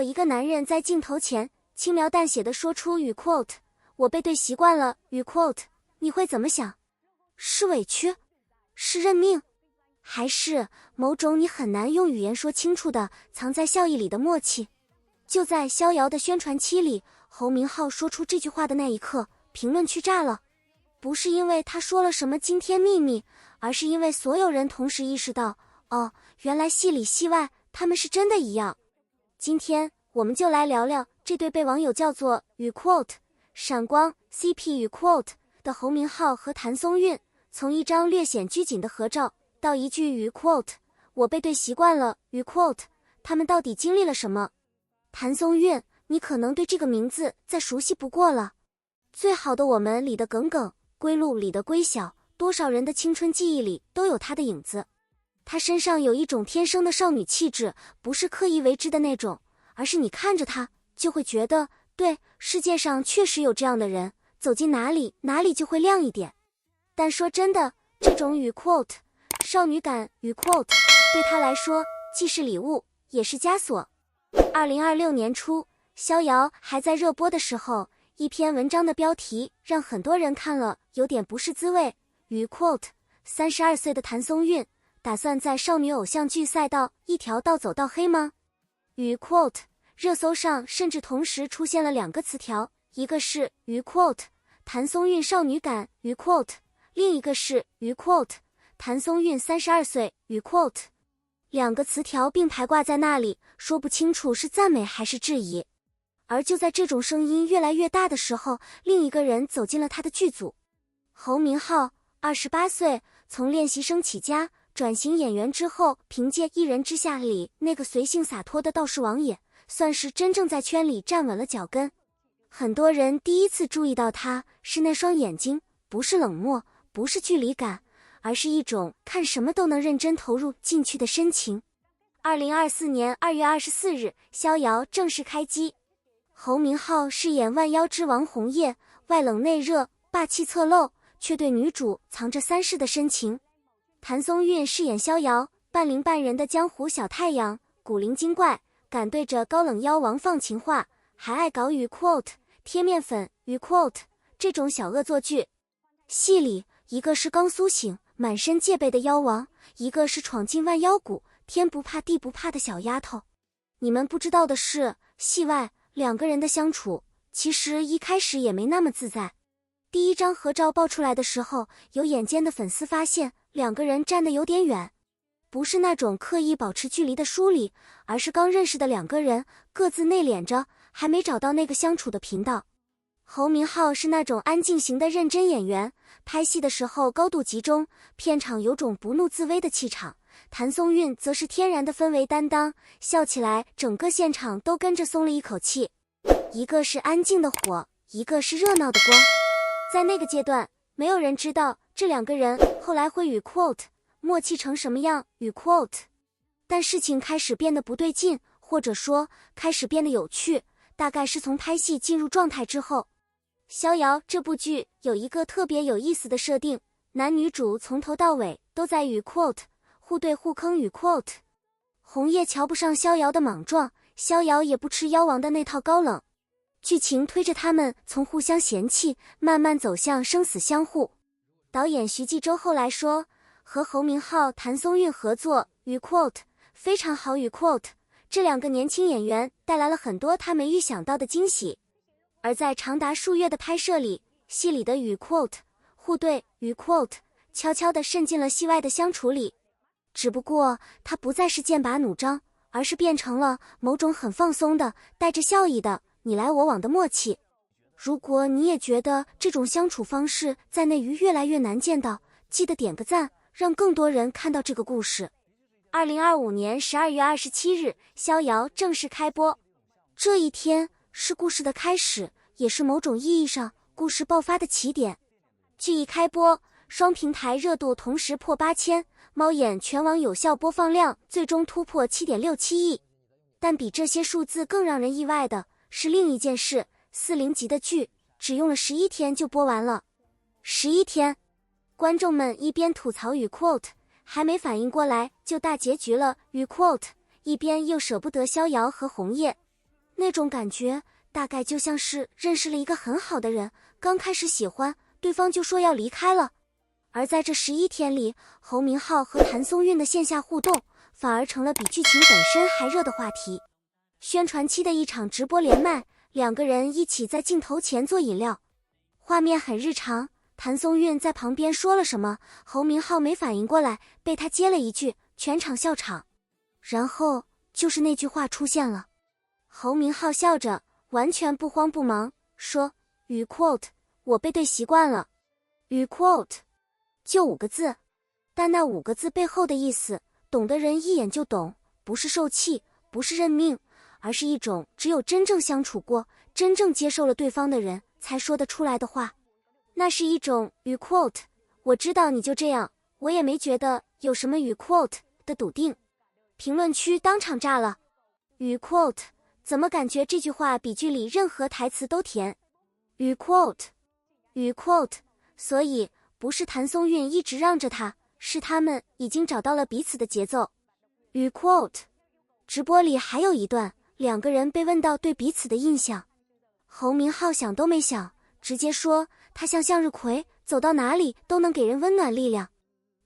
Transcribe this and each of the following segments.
果一个男人在镜头前轻描淡写地说出语 quote 我背对习惯了语 quote， 你会怎么想？是委屈？是认命？还是某种你很难用语言说清楚的藏在笑意里的默契？就在逍遥的宣传期里，侯明昊说出这句话的那一刻，评论区炸了。不是因为他说了什么惊天秘密，而是因为所有人同时意识到，哦，原来戏里戏外他们是真的一样。今天我们就来聊聊这对被网友叫做语 quote 闪光 CP 语 quote 的侯明昊和谭松韵，从一张略显拘谨的合照到一句语 quote 我背对习惯了语 quote， 他们到底经历了什么？谭松韵，你可能对这个名字再熟悉不过了。最好的我们里的耿耿，归路里的归晓，多少人的青春记忆里都有她的影子。她身上有一种天生的少女气质，不是刻意为之的那种，而是你看着她就会觉得，对，世界上确实有这样的人，走进哪里哪里就会亮一点。但说真的，这种语 quote 少女感语 quote 对她来说既是礼物也是枷锁。2026年初，逍遥还在热播的时候，一篇文章的标题让很多人看了有点不是滋味。语 quote 32岁的谭松韵打算在少女偶像剧赛道一条道走到黑吗？语 quote 热搜上甚至同时出现了2个词条，一个是语 quote 谭松韵少女感语 quote， 另一个是语 quote 谭松韵32岁语 quote， 2个词条并排挂在那里，说不清楚是赞美还是质疑。而就在这种声音越来越大的时候，另一个人走进了他的剧组。侯明昊28岁，从练习生起家，转型演员之后，凭借《一人之下》里那个随性洒脱的道士王爷，算是真正在圈里站稳了脚跟。很多人第一次注意到他，是那双眼睛，不是冷漠，不是距离感，而是一种看什么都能认真投入进去的深情。2024年2月24日，逍遥正式开机。侯明昊饰演万妖之王红叶，外冷内热，霸气侧漏，却对女主藏着3世的深情。谭松韵饰演逍遥，半灵半人的江湖小太阳，古灵精怪，敢对着高冷妖王放情话，还爱搞语 quote 贴面粉语 quote 这种小恶作剧。戏里一个是刚苏醒满身戒备的妖王，一个是闯进万妖谷天不怕地不怕的小丫头。你们不知道的是，戏外2个人的相处其实一开始也没那么自在。第一张合照爆出来的时候，有眼尖的粉丝发现2个人站得有点远，不是那种刻意保持距离的疏离，而是刚认识的2个人各自内敛着，还没找到那个相处的频道。侯明昊是那种安静型的认真演员，拍戏的时候高度集中，片场有种不怒自威的气场。谭松韵则是天然的氛围担当，笑起来整个现场都跟着松了一口气。一个是安静的火，一个是热闹的光。在那个阶段，没有人知道这2个人后来会语 quote 默契成什么样语 quote， 但事情开始变得不对劲，或者说开始变得有趣，大概是从拍戏进入状态之后。逍遥这部剧有一个特别有意思的设定，男女主从头到尾都在语 quote互对互坑语 quote。 红叶瞧不上逍遥的莽撞，逍遥也不吃妖王的那套高冷，剧情推着他们从互相嫌弃慢慢走向生死相互。导演徐纪周后来说，和侯明昊、谭松韵合作语 quote 非常好语 quote， 这2个年轻演员带来了很多他没预想到的惊喜。而在长达数月的拍摄里，戏里的语 quote 互对语 quote 悄悄地渗进了戏外的相处里，只不过它不再是剑拔弩张，而是变成了某种很放松的带着笑意的你来我往的默契。如果你也觉得这种相处方式在内娱越来越难见到，记得点个赞，让更多人看到这个故事。2025年12月27日，逍遥正式开播。这一天是故事的开始，也是某种意义上故事爆发的起点。剧一开播，双平台热度同时破8000，猫眼全网有效播放量最终突破 7.67 亿。但比这些数字更让人意外的是另一件事，40集的剧只用了11天就播完了。11天，观众们一边吐槽语 quote 还没反应过来就大结局了语 quote， 一边又舍不得逍遥和红叶。那种感觉大概就像是认识了一个很好的人，刚开始喜欢，对方就说要离开了。而在这11天里，侯明昊和谭松韵的线下互动反而成了比剧情本身还热的话题。宣传期的一场直播连麦，两个人一起在镜头前做饮料，画面很日常。谭松韵在旁边说了什么，侯明昊没反应过来，被他接了一句，全场笑场。然后就是那句话出现了，侯明昊笑着，完全不慌不忙，说语 quote 我背对习惯了。语 quote 就5个字，但那5个字背后的意思，懂的人一眼就懂，不是受气，不是认命，而是一种只有真正相处过，真正接受了对方的人才说得出来的话。那是一种语 quote 我知道你就这样，我也没觉得有什么语 quote 的笃定。评论区当场炸了，语 quote 怎么感觉这句话比剧里任何台词都甜？语 quote 语 quote 所以不是谭松韵一直让着他，是他们已经找到了彼此的节奏。语 quote 直播里还有一段，两个人被问到对彼此的印象，侯明昊想都没想，直接说他像向日葵，走到哪里都能给人温暖力量。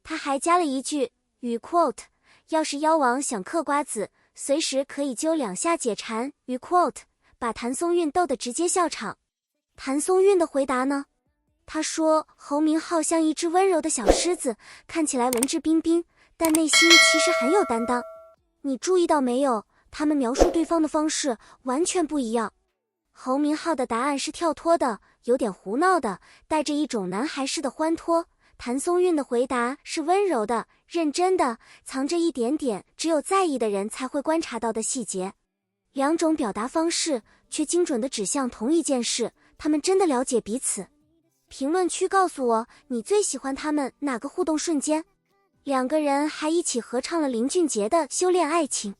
他还加了一句语 quote要是妖王想嗑瓜子，随时可以揪2下解馋。语 quote 把谭松韵逗得直接笑场。谭松韵的回答呢？他说侯明昊像一只温柔的小狮子，看起来文质彬彬，但内心其实很有担当。你注意到没有，他们描述对方的方式完全不一样。侯明昊的答案是跳脱的，有点胡闹的，带着一种男孩式的欢脱。谭松韵的回答是温柔的，认真的，藏着一点点只有在意的人才会观察到的细节。两种表达方式却精准地指向同一件事，他们真的了解彼此。评论区告诉我，你最喜欢他们哪个互动瞬间？两个人还一起合唱了林俊杰的《修炼爱情》。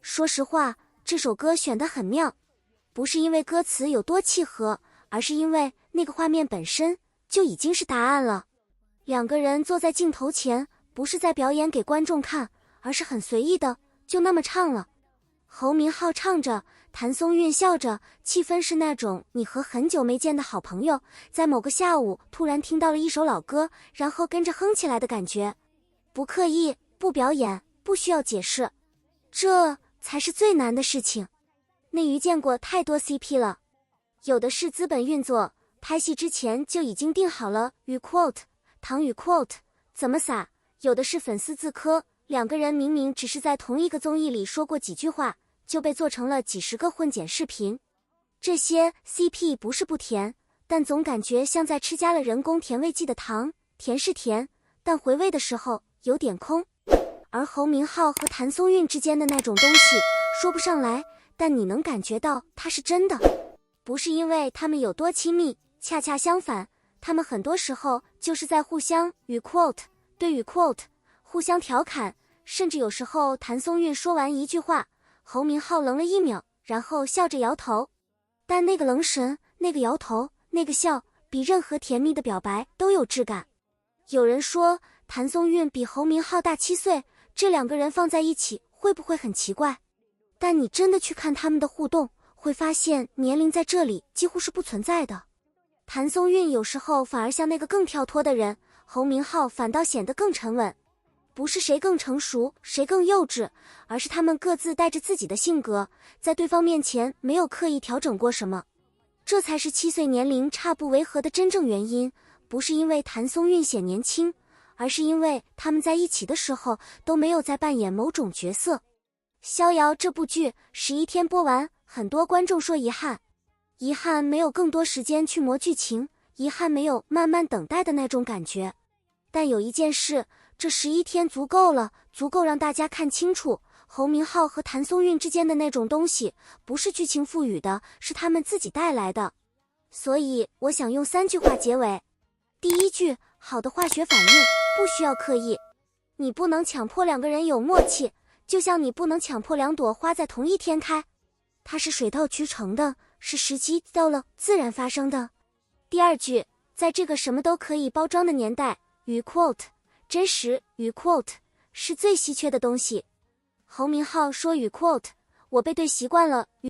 说实话，这首歌选得很妙，不是因为歌词有多契合，而是因为那个画面本身就已经是答案了。两个人坐在镜头前，不是在表演给观众看，而是很随意的就那么唱了。侯明昊唱着，谭松韵笑着，气氛是那种你和很久没见的好朋友在某个下午突然听到了一首老歌，然后跟着哼起来的感觉。不刻意，不表演，不需要解释，这才是最难的事情。内娱见过太多 CP 了，有的是资本运作，拍戏之前就已经定好了语 quote唐语 quote 怎么撒，有的是粉丝自磕，两个人明明只是在同一个综艺里说过几句话，就被做成了几10个混剪视频。这些 CP 不是不甜，但总感觉像在吃加了人工甜味剂的糖，甜是甜，但回味的时候有点空。而侯明昊和谭松韵之间的那种东西说不上来，但你能感觉到它是真的，不是因为他们有多亲密，恰恰相反，他们很多时候就是在互相语 quote 对语 quote 互相调侃，甚至有时候谭松韵说完一句话，侯明昊愣了1秒，然后笑着摇头。但那个愣神，那个摇头，那个笑，比任何甜蜜的表白都有质感。有人说谭松韵比侯明昊大7岁，这两个人放在一起会不会很奇怪？但你真的去看他们的互动，会发现年龄在这里几乎是不存在的。谭松韵有时候反而像那个更跳脱的人，侯明昊反倒显得更沉稳。不是谁更成熟，谁更幼稚，而是他们各自带着自己的性格，在对方面前没有刻意调整过什么。这才是7岁年龄差不违和的真正原因，不是因为谭松韵显年轻，而是因为他们在一起的时候都没有在扮演某种角色。逍遥这部剧11天播完，很多观众说遗憾，遗憾没有更多时间去磨剧情，遗憾没有慢慢等待的那种感觉。但有一件事，这11天足够了，足够让大家看清楚侯明昊和谭松韵之间的那种东西，不是剧情赋予的，是他们自己带来的。所以我想用3句话结尾。第一句，好的化学反应不需要刻意，你不能强迫两个人有默契，就像你不能强迫2朵花在同一天开，它是水到渠成的，是时机到了自然发生的。第二句，在这个什么都可以包装的年代，语 quote 真实，语 quote 是最稀缺的东西。侯明昊说语 quote我背对习惯了。